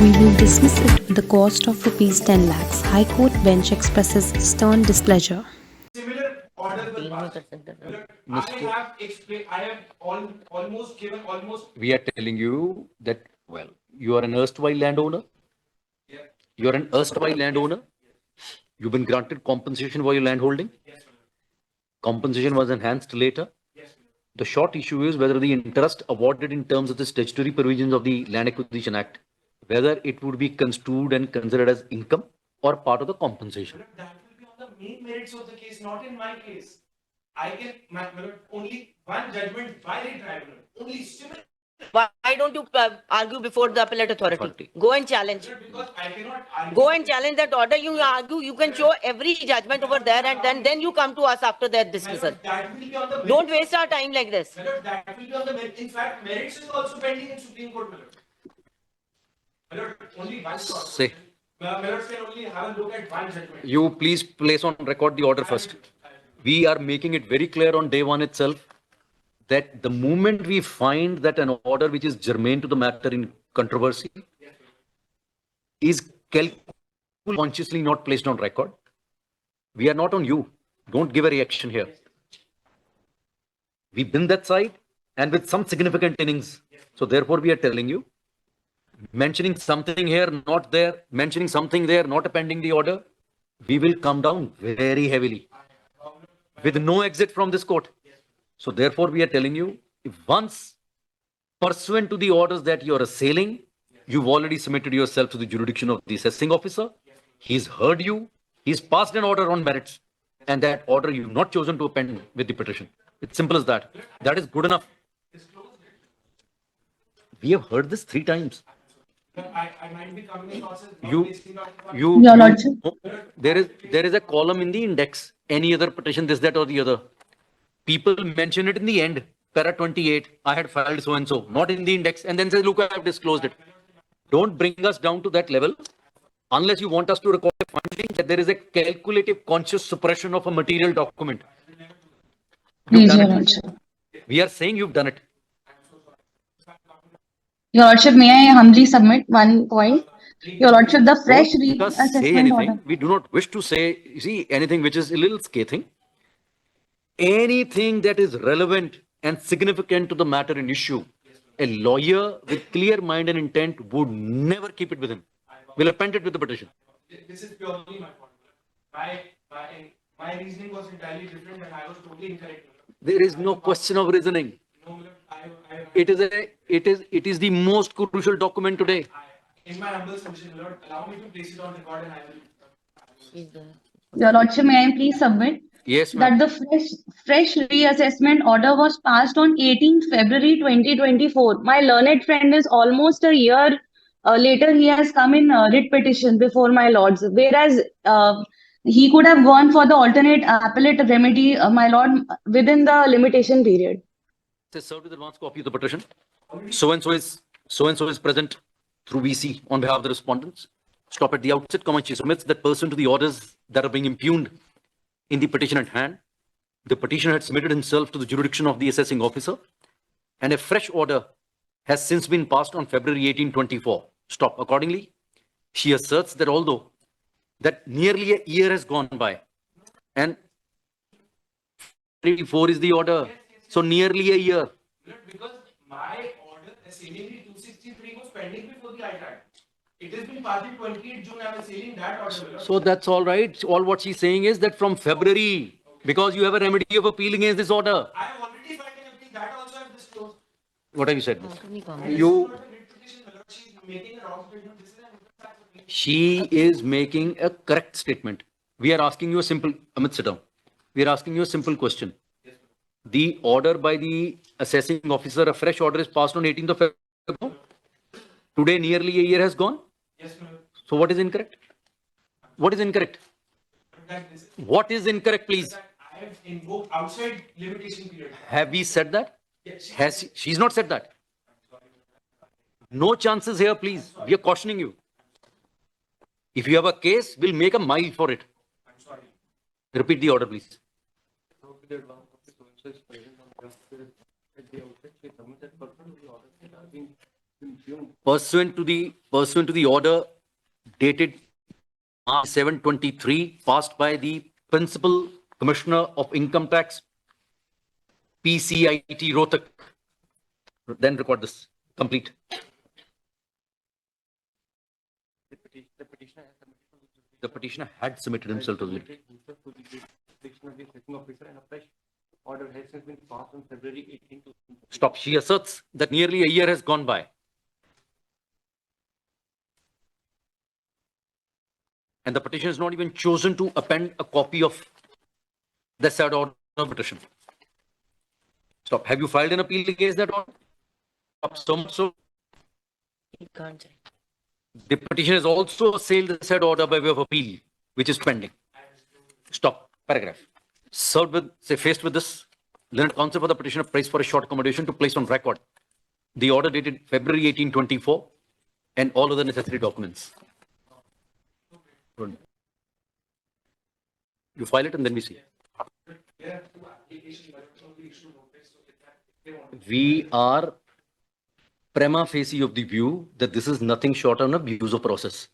We will dismiss it with the cost of rupees 10 lakhs. High Court bench expresses stern displeasure. Similar orders were passed. I have explained. I have almost given almost. We are telling you that, well, you are an erstwhile landowner. Yeah. You are an erstwhile landowner. You've been granted compensation for your land holding. Yes, sir. Compensation was enhanced later. Yes, sir. The short issue is whether the interest awarded in terms of the statutory provisions of the Land Acquisition Act, whether it would be construed and considered as income or part of the compensation. That will be on the main merits of the case, not in my case. I can, only one judgment by the tribunal. Only similar. Why don't you argue before the appellate authority? Go and challenge. Because I cannot argue. Go and challenge that order. You argue. You can show every judgment over there, and then you come to us after that dismissal. That will be on the. Don't waste our time like this. That will be on the. In fact, merits is also pending in Supreme Court. Only one. Say. Millers can only have a look at one judgment. You please place on record the order first. We are making it very clear on day one itself that the moment we find that an order which is germane to the matter in controversy is consciously not placed on record, we are not on you. Don't give a reaction here. We've been that side and with some significant innings. So therefore we are telling you, mentioning something here, not there, mentioning something there, not appending the order, we will come down very heavily with no exit from this court. So therefore we are telling you, if once pursuant to the orders that you are assailing, you've already submitted yourself to the jurisdiction of the assessing officer, he's heard you, he's passed an order on merits, and that order you've not chosen to append with the petition. It's simple as that. That is good enough. We have heard this 3 times. I might be coming across as Your Lordship. There is a column in the index, any other petition, this, that, or the other. People mention it in the end, para 28, I had filed so and so, not in the index, and then say, look, I have disclosed it. Don't bring us down to that level unless you want us to record a finding that there is a calculative conscious suppression of a material document. You've Please, done Your it. Lordship. We are saying you've done it. Your Lordship, may I humbly submit one point? Your Lordship, the fresh Don't make us say reassessment anything. order. We do not wish to say, you see, anything which is a little scathing. Anything that is relevant and significant to the matter in issue, a lawyer with clear mind and intent would never keep it with him. Will append it with the petition. This is purely my fault. My reasoning was entirely different and I was totally incorrect. There is no question of reasoning. No, It is the most crucial document today. in my humble submission, Lord, allow me to place it on record and I will. Your Lordship, may I please submit Yes, ma'am. that the fresh reassessment order was passed on 18th February 2024. My learned friend is almost a year later. He has come in writ petition before my lords, whereas he could have gone for the alternate appellate remedy, my lord, within the limitation period. Says served with advance copy of the petition. So and so is present through VC on behalf of the respondents. Stop at the outset, she submits that pursuant to the orders that are being impugned in the petition at hand, the petitioner had submitted himself to the jurisdiction of the assessing officer, and a fresh order has since been passed on February 18, 2024. Stop. Accordingly, she asserts that although that nearly a year has gone by, and 24 is the order, so nearly a year. Because my order, assailing 263 was pending before the ITAT. It has been passed in 28 June. I am assailing that order. So that's all right. All what she's saying is that from February, because you have a remedy of appeal against this order. I have already filed an appeal. That also I have disclosed. What have you said? You. She is making a correct statement. We are asking you a simple, Amit, sit down. We are asking you a simple question. The order by the assessing officer, a fresh order is passed on 18th of February. Today, nearly a year has gone. Yes, ma'am. So what is incorrect? What is incorrect? What is incorrect, please? I have invoked outside limitation period. Have we said that? Yes. She's not said that. No chances here, please. We are cautioning you. If you have a case, we'll make a mile for it. I'm sorry. Repeat the order, please. Pursuant to the order dated March 7, 23, passed by the Principal Commissioner of Income Tax, PCIT Rohtak. Then record this. Complete. The petitioner had submitted himself to the Order has since been passed on February 18 to. Stop. She asserts that nearly a year has gone by. And the petition has not even chosen to append a copy of the said order petition. Stop. Have you filed an appeal against that order? Stop. So You can't say. the petition has also assailed the said order by way of appeal, which is pending. Stop. Paragraph. Served with, say, faced with this, learned counsel for the petitioner prays for a short accommodation to place on record the order dated February 18, 24 and all other necessary documents. Good. You file it and then we see. We are prima facie of the view that this is nothing short of an abuse of process.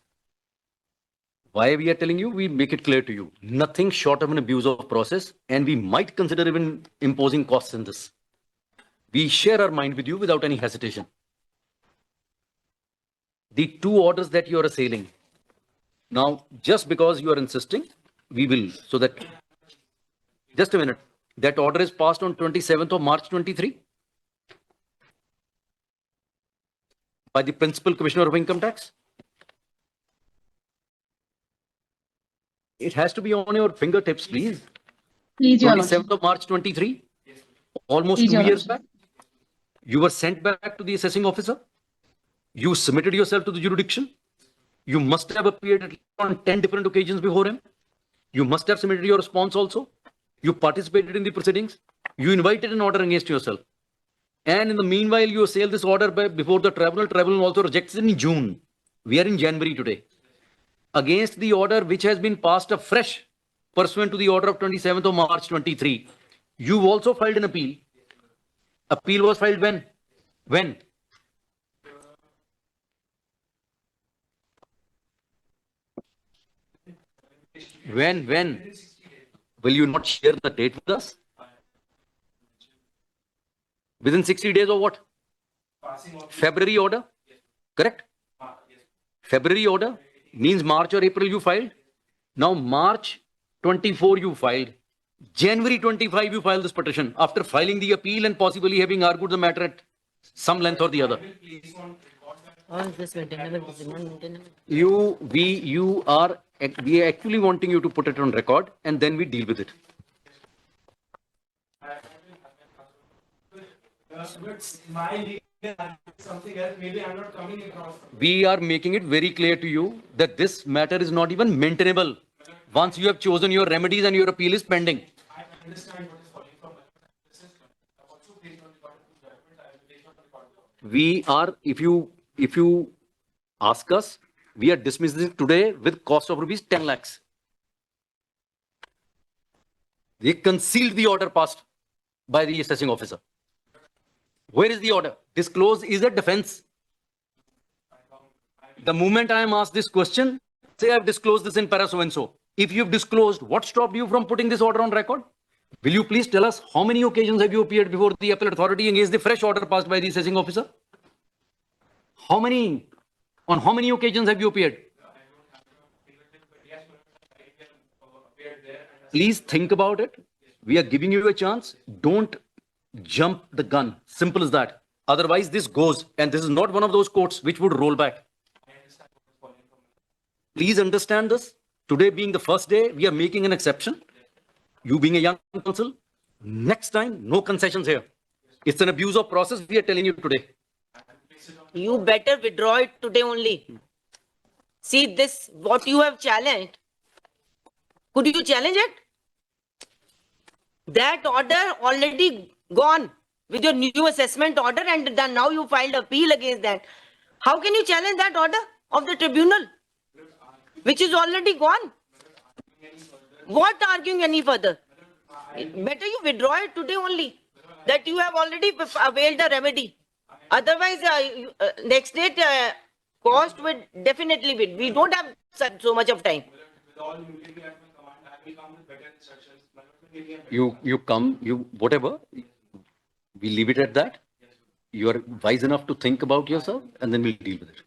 Why we are telling you? We make it clear to you. Nothing short of an abuse of process, and we might consider even imposing costs in this. We share our mind with you without any hesitation. The two orders that you are assailing, now, just because you are insisting, we will, so that, just a minute, that order is passed on 27th of March 23 by the Principal Commissioner of Income Tax. It has to be on your fingertips, please. Please, Your Lordship. 27th of March 23, almost Please, 2 Your years Lordship. back. You were sent back to the assessing officer. You submitted yourself to the jurisdiction. You must have appeared on 10 different occasions before him. You must have submitted your response also. You participated in the proceedings. You invited an order against yourself. And in the meanwhile, you assail this order before the tribunal. Tribunal also rejects it in June. We are in January today. Against the order which has been passed afresh pursuant to the order of 27th of March 23. You've also filed an appeal. Appeal was filed when? When? When? Will you not share the date with us? Within 60 days or what? February order? Correct? February order means March or April you filed. Now March 24 you filed. January 25 you filed this petition after filing the appeal and possibly having argued the matter at some length or the other. How is this maintainable? This is not maintainable. We are actually wanting you to put it on record and then we deal with it. My legal something else, maybe I'm not coming across. We are making it very clear to you that this matter is not even maintainable once you have chosen your remedies and your appeal is pending. I understand what is falling from my system. Also based on the court of judgment, I am based on the court of law. We are, if you ask us, we are dismissing it today with cost of rupees 10 lakhs. They concealed the order passed by the assessing officer. Where is the order? Disclose is a defense. The moment I am asked this question, say I have disclosed this in para so and so. If you have disclosed, what stopped you from putting this order on record? Will you please tell us how many occasions have you appeared before the appellate authority against the fresh order passed by the assessing officer? On how many occasions have you appeared? Please think about it. We are giving you a chance. Don't jump the gun. Simple as that. Otherwise, this goes, and this is not one of those courts which would roll back. Please understand this. Today being the first day, we are making an exception. You being a young counsel, next time, no concessions here. It's an abuse of process we are telling you today. You better withdraw it today only. See this, what you have challenged. Could you challenge it? That order already gone with your new assessment order and then now you filed appeal against that. How can you challenge that order of the tribunal, which is already gone? What arguing any further? Better you withdraw it today only, that you have already availed the remedy. Otherwise, next date, cost would definitely be. We don't have so much of time. With all humility at my command, I will come with better instructions. You come, whatever, we leave it at that. You are wise enough to think about yourself and then we'll deal with it.